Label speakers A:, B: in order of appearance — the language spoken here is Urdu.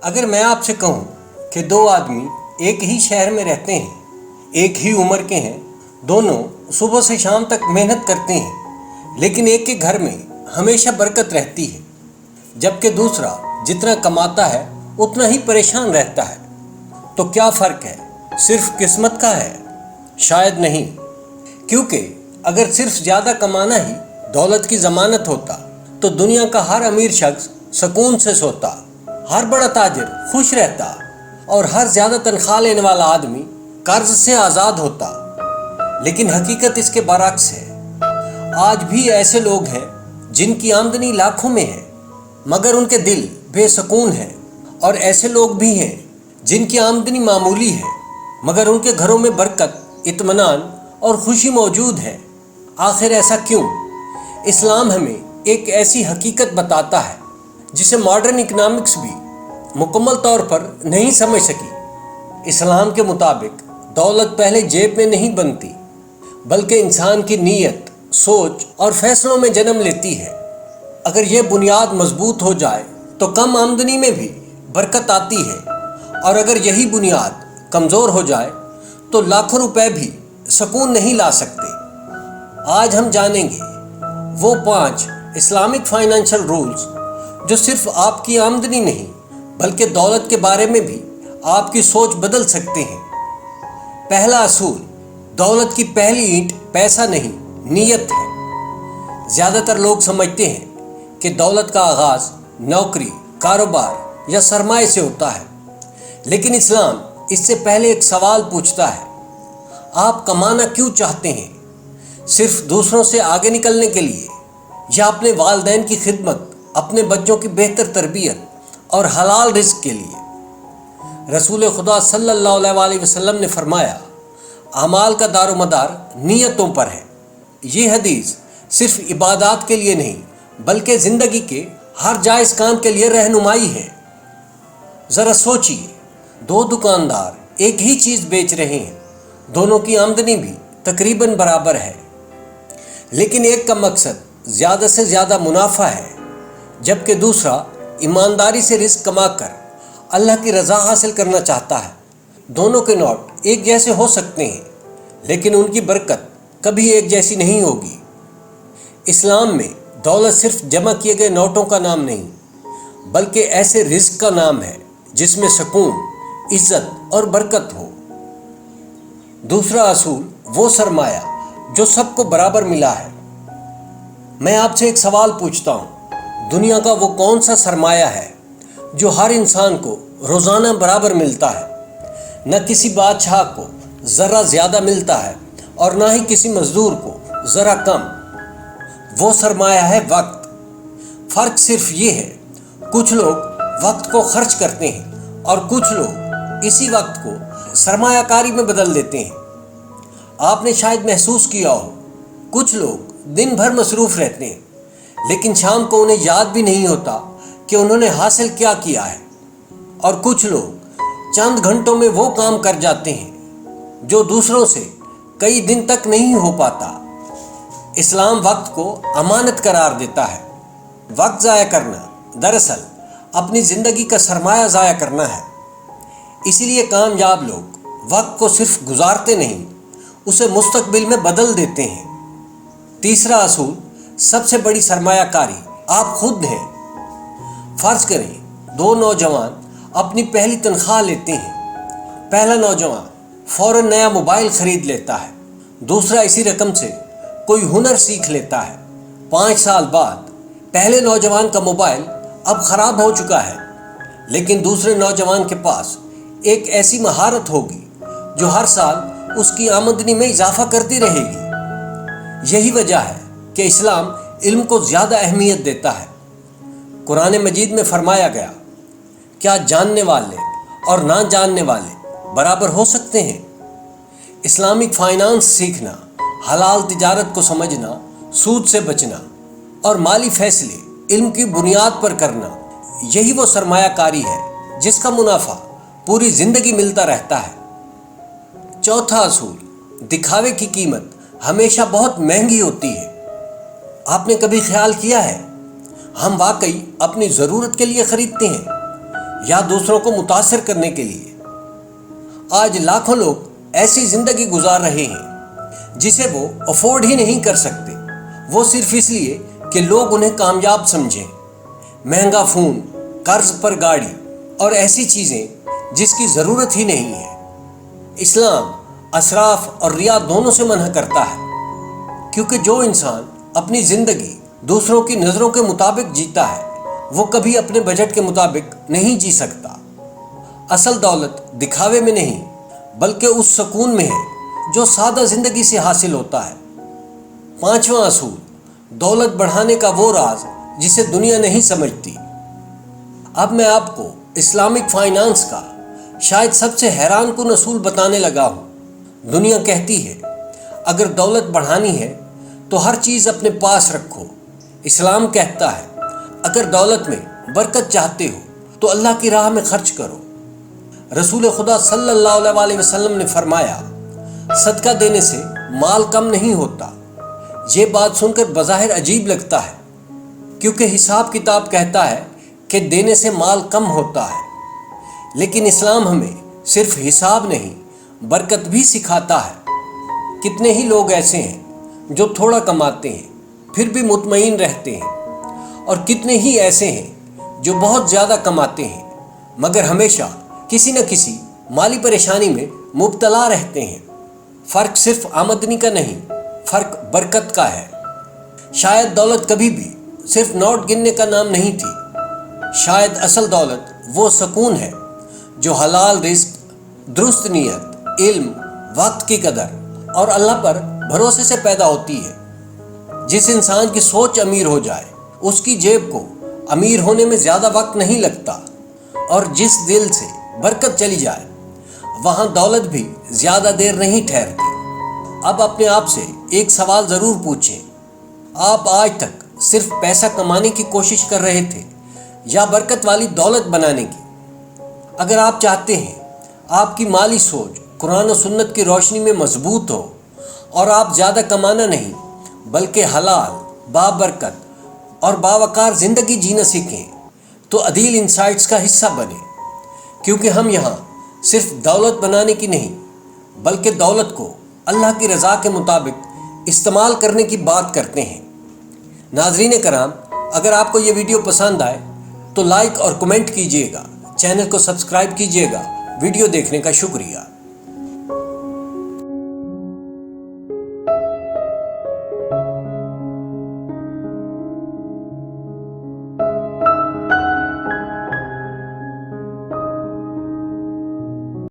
A: اگر میں آپ سے کہوں کہ دو آدمی ایک ہی شہر میں رہتے ہیں، ایک ہی عمر کے ہیں، دونوں صبح سے شام تک محنت کرتے ہیں، لیکن ایک کے گھر میں ہمیشہ برکت رہتی ہے جبکہ دوسرا جتنا کماتا ہے اتنا ہی پریشان رہتا ہے، تو کیا فرق ہے؟ صرف قسمت کا ہے؟ شاید نہیں، کیونکہ اگر صرف زیادہ کمانا ہی دولت کی ضمانت ہوتا تو دنیا کا ہر امیر شخص سکون سے سوتا، ہر بڑا تاجر خوش رہتا اور ہر زیادہ تنخواہ لینے والا آدمی قرض سے آزاد ہوتا۔ لیکن حقیقت اس کے برعکس ہے۔ آج بھی ایسے لوگ ہیں جن کی آمدنی لاکھوں میں ہے مگر ان کے دل بے سکون ہیں، اور ایسے لوگ بھی ہیں جن کی آمدنی معمولی ہے مگر ان کے گھروں میں برکت، اطمینان اور خوشی موجود ہے۔ آخر ایسا کیوں؟ اسلام ہمیں ایک ایسی حقیقت بتاتا ہے جسے ماڈرن اکنامکس بھی مکمل طور پر نہیں سمجھ سکی۔ اسلام کے مطابق دولت پہلے جیب میں نہیں بنتی بلکہ انسان کی نیت، سوچ اور فیصلوں میں جنم لیتی ہے۔ اگر یہ بنیاد مضبوط ہو جائے تو کم آمدنی میں بھی برکت آتی ہے، اور اگر یہی بنیاد کمزور ہو جائے تو لاکھوں روپے بھی سکون نہیں لا سکتے۔ آج ہم جانیں گے وہ 5 اسلامک فائنینشل رولز جو صرف آپ کی آمدنی نہیں بلکہ دولت کے بارے میں بھی آپ کی سوچ بدل سکتے ہیں۔ پہلا اصول: دولت کی پہلی اینٹ پیسہ نہیں، نیت ہے۔ زیادہ تر لوگ سمجھتے ہیں کہ دولت کا آغاز نوکری، کاروبار یا سرمایہ سے ہوتا ہے، لیکن اسلام اس سے پہلے ایک سوال پوچھتا ہے: آپ کمانا کیوں چاہتے ہیں؟ صرف دوسروں سے آگے نکلنے کے لیے، یا اپنے والدین کی خدمت، اپنے بچوں کی بہتر تربیت اور حلال رزق کے لیے؟ رسول خدا صلی اللہ علیہ وسلم نے فرمایا: اعمال کا دار و مدار نیتوں پر ہے۔ یہ حدیث صرف عبادات کے لیے نہیں بلکہ زندگی کے ہر جائز کام کے لیے رہنمائی ہے۔ ذرا سوچیے، 2 دکاندار ایک ہی چیز بیچ رہے ہیں، دونوں کی آمدنی بھی تقریباً برابر ہے، لیکن ایک کا مقصد زیادہ سے زیادہ منافع ہے جبکہ دوسرا ایمانداری سے رزق کما کر اللہ کی رضا حاصل کرنا چاہتا ہے۔ دونوں کے نوٹ ایک جیسے ہو سکتے ہیں لیکن ان کی برکت کبھی ایک جیسی نہیں ہوگی۔ اسلام میں دولت صرف جمع کیے گئے نوٹوں کا نام نہیں بلکہ ایسے رزق کا نام ہے جس میں سکون، عزت اور برکت ہو۔ دوسرا اصول: وہ سرمایہ جو سب کو برابر ملا ہے۔ میں آپ سے ایک سوال پوچھتا ہوں، دنیا کا وہ کون سا سرمایہ ہے جو ہر انسان کو روزانہ برابر ملتا ہے؟ نہ کسی بادشاہ کو ذرا زیادہ ملتا ہے اور نہ ہی کسی مزدور کو ذرا کم۔ وہ سرمایہ ہے وقت۔ فرق صرف یہ ہے، کچھ لوگ وقت کو خرچ کرتے ہیں اور کچھ لوگ اسی وقت کو سرمایہ کاری میں بدل دیتے ہیں۔ آپ نے شاید محسوس کیا ہو، کچھ لوگ دن بھر مصروف رہتے ہیں لیکن شام کو انہیں یاد بھی نہیں ہوتا کہ انہوں نے حاصل کیا کیا ہے، اور کچھ لوگ چند گھنٹوں میں وہ کام کر جاتے ہیں جو دوسروں سے کئی دن تک نہیں ہو پاتا۔ اسلام وقت کو امانت قرار دیتا ہے۔ وقت ضائع کرنا دراصل اپنی زندگی کا سرمایہ ضائع کرنا ہے۔ اسی لیے کامیاب لوگ وقت کو صرف گزارتے نہیں، اسے مستقبل میں بدل دیتے ہیں۔ تیسرا اصول: سب سے بڑی سرمایہ کاری آپ خود ہیں۔ فرض کریں 2 نوجوان اپنی پہلی تنخواہ لیتے ہیں۔ پہلا نوجوان فوراً نیا موبائل خرید لیتا ہے، دوسرا اسی رقم سے کوئی ہنر سیکھ لیتا ہے۔ 5 سال بعد پہلے نوجوان کا موبائل اب خراب ہو چکا ہے، لیکن دوسرے نوجوان کے پاس ایک ایسی مہارت ہوگی جو ہر سال اس کی آمدنی میں اضافہ کرتی رہے گی۔ یہی وجہ ہے کہ اسلام علم کو زیادہ اہمیت دیتا ہے۔ قرآن مجید میں فرمایا گیا: کیا جاننے والے اور نہ جاننے والے برابر ہو سکتے ہیں؟ اسلامک فائنانس سیکھنا، حلال تجارت کو سمجھنا، سود سے بچنا اور مالی فیصلے علم کی بنیاد پر کرنا، یہی وہ سرمایہ کاری ہے جس کا منافع پوری زندگی ملتا رہتا ہے۔ چوتھا اصول: دکھاوے کی قیمت ہمیشہ بہت مہنگی ہوتی ہے۔ آپ نے کبھی خیال کیا ہے ہم واقعی اپنی ضرورت کے لیے خریدتے ہیں یا دوسروں کو متاثر کرنے کے لیے۔ آج لاکھوں لوگ ایسی زندگی گزار رہے ہیں جسے وہ افورڈ ہی نہیں کر سکتے، وہ صرف اس لیے کہ لوگ انہیں کامیاب سمجھیں۔ مہنگا فون، قرض پر گاڑی اور ایسی چیزیں جس کی ضرورت ہی نہیں ہے۔ اسلام اسراف اور ریا دونوں سے منع کرتا ہے، کیونکہ جو انسان اپنی زندگی دوسروں کی نظروں کے مطابق جیتا ہے وہ کبھی اپنے بجٹ کے مطابق نہیں جی سکتا۔ اصل دولت دکھاوے میں نہیں بلکہ اس سکون میں ہے جو سادہ زندگی سے حاصل ہوتا ہے۔ پانچواں اصول، دولت بڑھانے کا وہ راز جسے دنیا نہیں سمجھتی۔ اب میں آپ کو اسلامک فائنانس کا شاید سب سے حیران کن اصول بتانے لگا ہوں۔ دنیا کہتی ہے اگر دولت بڑھانی ہے تو ہر چیز اپنے پاس رکھو۔ اسلام کہتا ہے اگر دولت میں برکت چاہتے ہو تو اللہ کی راہ میں خرچ کرو۔ رسول خدا صلی اللہ علیہ وسلم نے فرمایا صدقہ دینے سے مال کم نہیں ہوتا۔ یہ بات سن کر بظاہر عجیب لگتا ہے کیونکہ حساب کتاب کہتا ہے کہ دینے سے مال کم ہوتا ہے، لیکن اسلام ہمیں صرف حساب نہیں برکت بھی سکھاتا ہے۔ کتنے ہی لوگ ایسے ہیں جو تھوڑا کماتے ہیں پھر بھی مطمئن رہتے ہیں، اور کتنے ہی ایسے ہیں جو بہت زیادہ کماتے ہیں مگر ہمیشہ کسی نہ کسی مالی پریشانی میں مبتلا رہتے ہیں۔ فرق صرف آمدنی کا نہیں، فرق برکت کا ہے۔ شاید دولت کبھی بھی صرف نوٹ گننے کا نام نہیں تھی، شاید اصل دولت وہ سکون ہے جو حلال رزق، درست نیت، علم، وقت کی قدر اور اللہ پر بھروسے سے پیدا ہوتی ہے۔ جس انسان کی سوچ امیر ہو جائے اس کی جیب کو امیر ہونے میں زیادہ وقت نہیں لگتا، اور جس دل سے برکت چلی جائے وہاں دولت بھی زیادہ دیر نہیں ٹھہرتی۔ اب اپنے آپ سے ایک سوال ضرور پوچھیں، آپ آج تک صرف پیسہ کمانے کی کوشش کر رہے تھے یا برکت والی دولت بنانے کی؟ اگر آپ چاہتے ہیں آپ کی مالی سوچ قرآن و سنت کی روشنی میں مضبوط ہو اور آپ زیادہ کمانا نہیں بلکہ حلال، بابرکت اور باوقار زندگی جینا سیکھیں تو عدیل انسائٹس کا حصہ بنیں، کیونکہ ہم یہاں صرف دولت بنانے کی نہیں بلکہ دولت کو اللہ کی رضا کے مطابق استعمال کرنے کی بات کرتے ہیں۔ ناظرین کرام، اگر آپ کو یہ ویڈیو پسند آئے تو لائک اور کمنٹ کیجیے گا، چینل کو سبسکرائب کیجیے گا۔ ویڈیو دیکھنے کا شکریہ۔